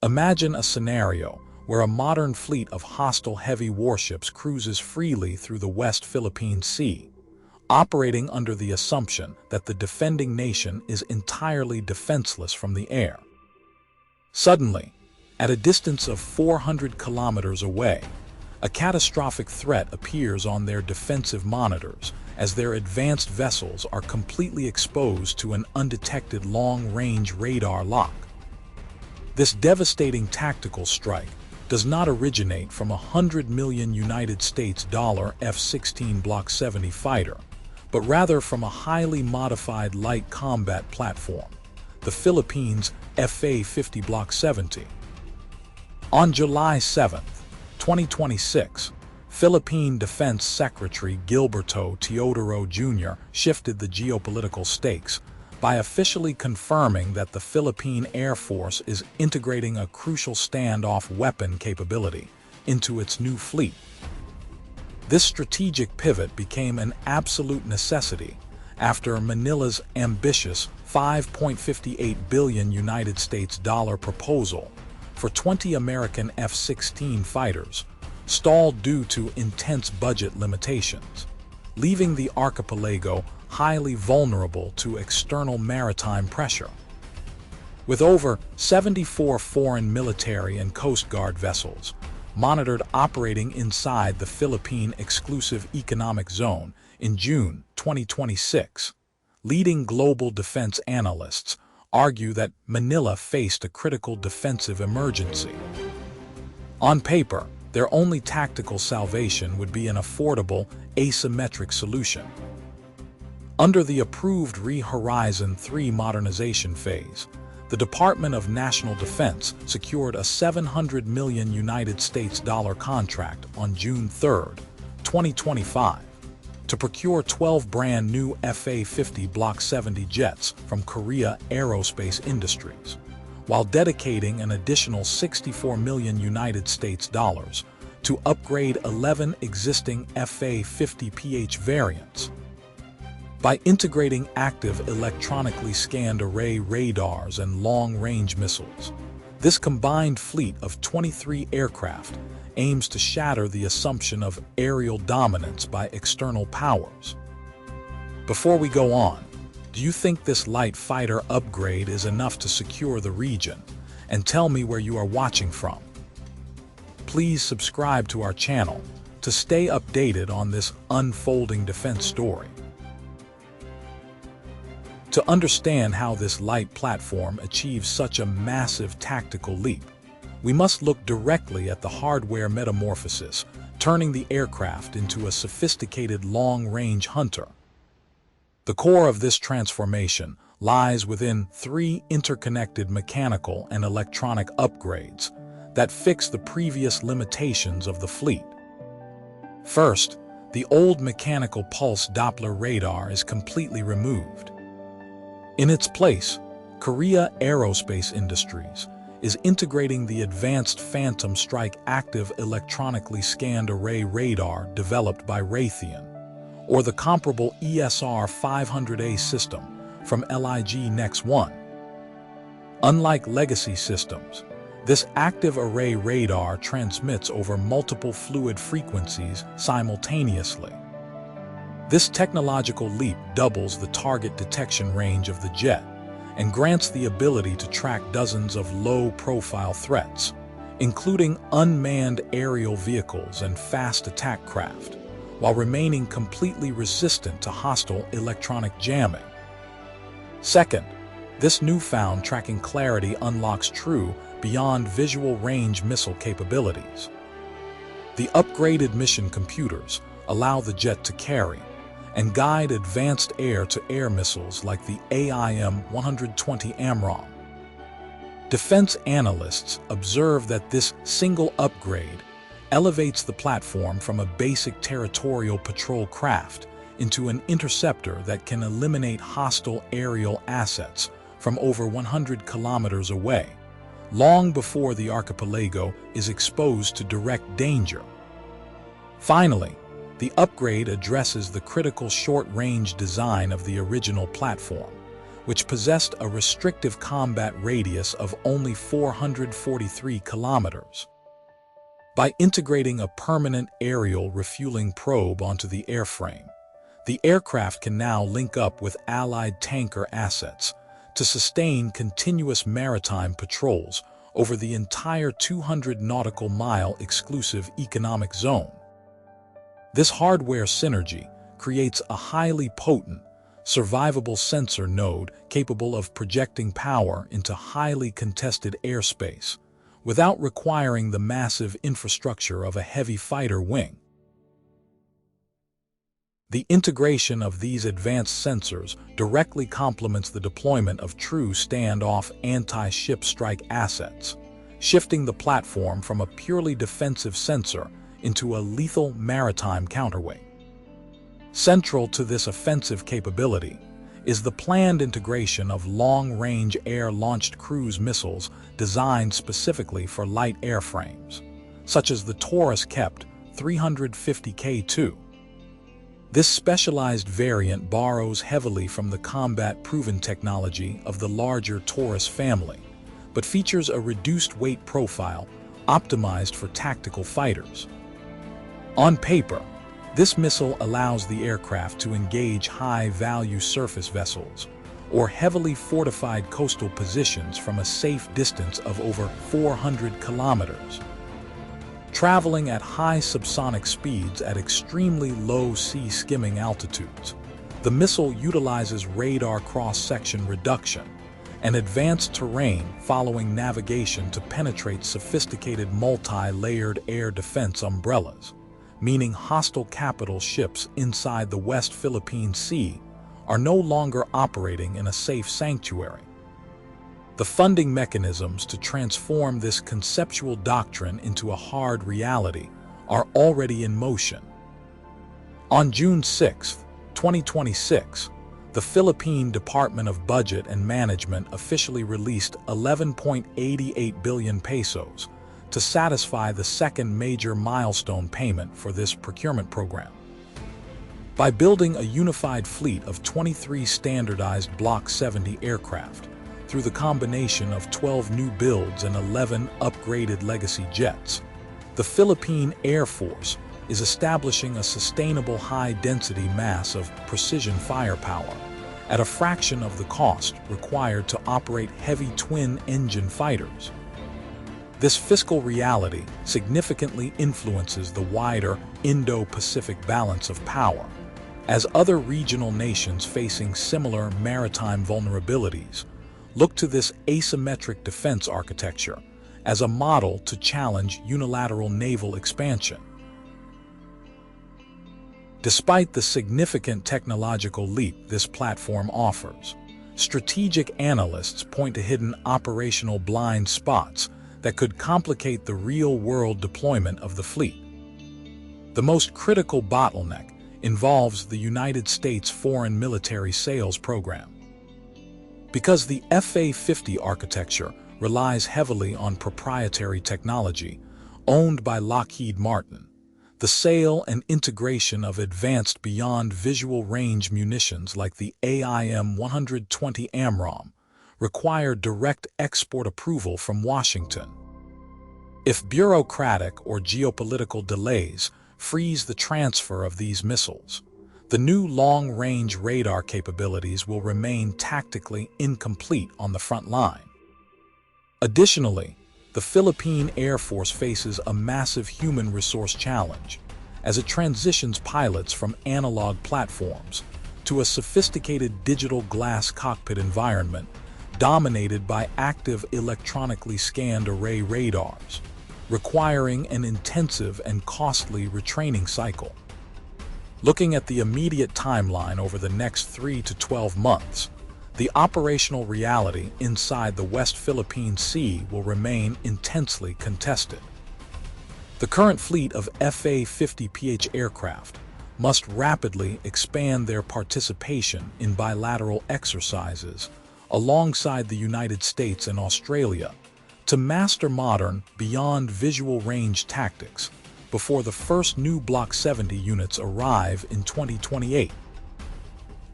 Imagine a scenario where a modern fleet of hostile heavy warships cruises freely through the West Philippine Sea, operating under the assumption that the defending nation is entirely defenseless from the air. Suddenly, at a distance of 400 kilometers away, a catastrophic threat appears on their defensive monitors as their advanced vessels are completely exposed to an undetected long-range radar lock. This devastating tactical strike does not originate from a $100 million United States F-16 Block 70 fighter, but rather from a highly modified light combat platform, the Philippines' FA-50 Block 70. On July 7, 2026, Philippine Defense Secretary Gilberto Teodoro Jr. shifted the geopolitical stakes by officially confirming that the Philippine Air Force is integrating a crucial standoff weapon capability into its new fleet. This strategic pivot became an absolute necessity after Manila's ambitious $5.58 billion United States proposal for 20 American F-16 fighters stalled due to intense budget limitations, leaving the archipelago highly vulnerable to external maritime pressure. With over 74 foreign military and Coast Guard vessels monitored operating inside the Philippine Exclusive Economic Zone in June 2026, leading global defense analysts argue that Manila faced a critical defensive emergency. On paper, their only tactical salvation would be an affordable, asymmetric solution. Under the approved Horizon 3 modernization phase, the Department of National Defense secured a $700 million United States contract on June 3, 2025, to procure 12 brand new FA-50 Block 70 jets from Korea Aerospace Industries, while dedicating an additional $64 million United States to upgrade 11 existing FA-50PH variants. By integrating active electronically scanned array radars and long-range missiles, this combined fleet of 23 aircraft aims to shatter the assumption of aerial dominance by external powers. Before we go on, do you think this light fighter upgrade is enough to secure the region? And tell me where you are watching from. Please subscribe to our channel to stay updated on this unfolding defense story. To understand how this light platform achieves such a massive tactical leap, we must look directly at the hardware metamorphosis, turning the aircraft into a sophisticated long-range hunter. The core of this transformation lies within 3 interconnected mechanical and electronic upgrades that fix the previous limitations of the fleet. First, the old mechanical pulse Doppler radar is completely removed. In its place, Korea Aerospace Industries is integrating the advanced Phantom Strike active electronically scanned array radar developed by Raytheon, or the comparable ESR-500A system from LIG Next 1. Unlike legacy systems, this active array radar transmits over multiple fluid frequencies simultaneously. This technological leap doubles the target detection range of the jet and grants the ability to track dozens of low-profile threats, including unmanned aerial vehicles and fast attack craft, while remaining completely resistant to hostile electronic jamming. Second, this newfound tracking clarity unlocks true beyond visual range missile capabilities. The upgraded mission computers allow the jet to carry and guide advanced air-to-air missiles like the AIM-120 AMRAAM. Defense analysts observe that this single upgrade elevates the platform from a basic territorial patrol craft into an interceptor that can eliminate hostile aerial assets from over 100 kilometers away, long before the archipelago is exposed to direct danger. Finally, the upgrade addresses the critical short-range design of the original platform, which possessed a restrictive combat radius of only 443 kilometers. By integrating a permanent aerial refueling probe onto the airframe, the aircraft can now link up with Allied tanker assets to sustain continuous maritime patrols over the entire 200 nautical mile exclusive economic zone. This hardware synergy creates a highly potent, survivable sensor node capable of projecting power into highly contested airspace without requiring the massive infrastructure of a heavy fighter wing. The integration of these advanced sensors directly complements the deployment of true standoff anti-ship strike assets, shifting the platform from a purely defensive sensor into a lethal maritime counterweight. Central to this offensive capability is the planned integration of long-range air-launched cruise missiles designed specifically for light airframes, such as the Taurus-Kept 350K2. This specialized variant borrows heavily from the combat-proven technology of the larger Taurus family, but features a reduced weight profile optimized for tactical fighters. On paper, this missile allows the aircraft to engage high-value surface vessels or heavily fortified coastal positions from a safe distance of over 400 kilometers. Traveling at high subsonic speeds at extremely low sea skimming altitudes, the missile utilizes radar cross-section reduction and advanced terrain following navigation to penetrate sophisticated multi-layered air defense umbrellas, meaning hostile capital ships inside the West Philippine Sea are no longer operating in a safe sanctuary. The funding mechanisms to transform this conceptual doctrine into a hard reality are already in motion. On June 6, 2026, the Philippine Department of Budget and Management officially released 11.88 billion pesos to satisfy the second major milestone payment for this procurement program. By building a unified fleet of 23 standardized Block 70 aircraft, through the combination of 12 new builds and 11 upgraded legacy jets, the Philippine Air Force is establishing a sustainable high-density mass of precision firepower at a fraction of the cost required to operate heavy twin-engine fighters. This fiscal reality significantly influences the wider Indo-Pacific balance of power, as other regional nations facing similar maritime vulnerabilities look to this asymmetric defense architecture as a model to challenge unilateral naval expansion. Despite the significant technological leap this platform offers, strategic analysts point to hidden operational blind spots that could complicate the real-world deployment of the fleet. The most critical bottleneck involves the United States Foreign Military Sales Program. Because the FA-50 architecture relies heavily on proprietary technology owned by Lockheed Martin, the sale and integration of advanced beyond visual range munitions like the AIM-120 AMRAAM require direct export approval from Washington. If bureaucratic or geopolitical delays freeze the transfer of these missiles, the new long-range radar capabilities will remain tactically incomplete on the front line. Additionally, the Philippine Air Force faces a massive human resource challenge as it transitions pilots from analog platforms to a sophisticated digital glass cockpit environment dominated by active electronically scanned array radars, requiring an intensive and costly retraining cycle. Looking at the immediate timeline over the next 3 to 12 months, the operational reality inside the West Philippine Sea will remain intensely contested. The current fleet of FA-50 aircraft must rapidly expand their participation in bilateral exercises alongside the United States and Australia to master modern, beyond visual range tactics before the first new Block 70 units arrive in 2028.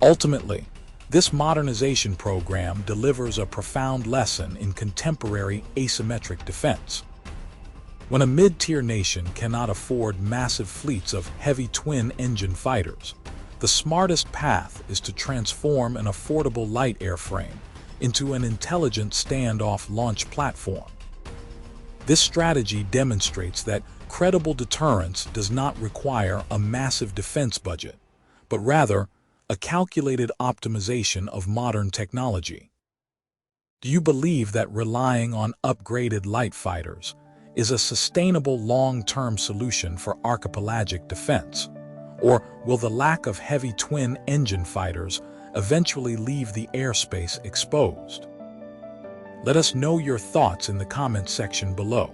Ultimately, This modernization program delivers a profound lesson in contemporary asymmetric defense. When a mid-tier nation cannot afford massive fleets of heavy twin-engine fighters, the smartest path is to transform an affordable light airframe into an intelligent standoff launch platform. This strategy demonstrates that credible deterrence does not require a massive defense budget, but rather a calculated optimization of modern technology. Do you believe that relying on upgraded light fighters is a sustainable long-term solution for archipelagic defense? Or will the lack of heavy twin-engine fighters eventually leave the airspace exposed? Let us know your thoughts in the comments section below.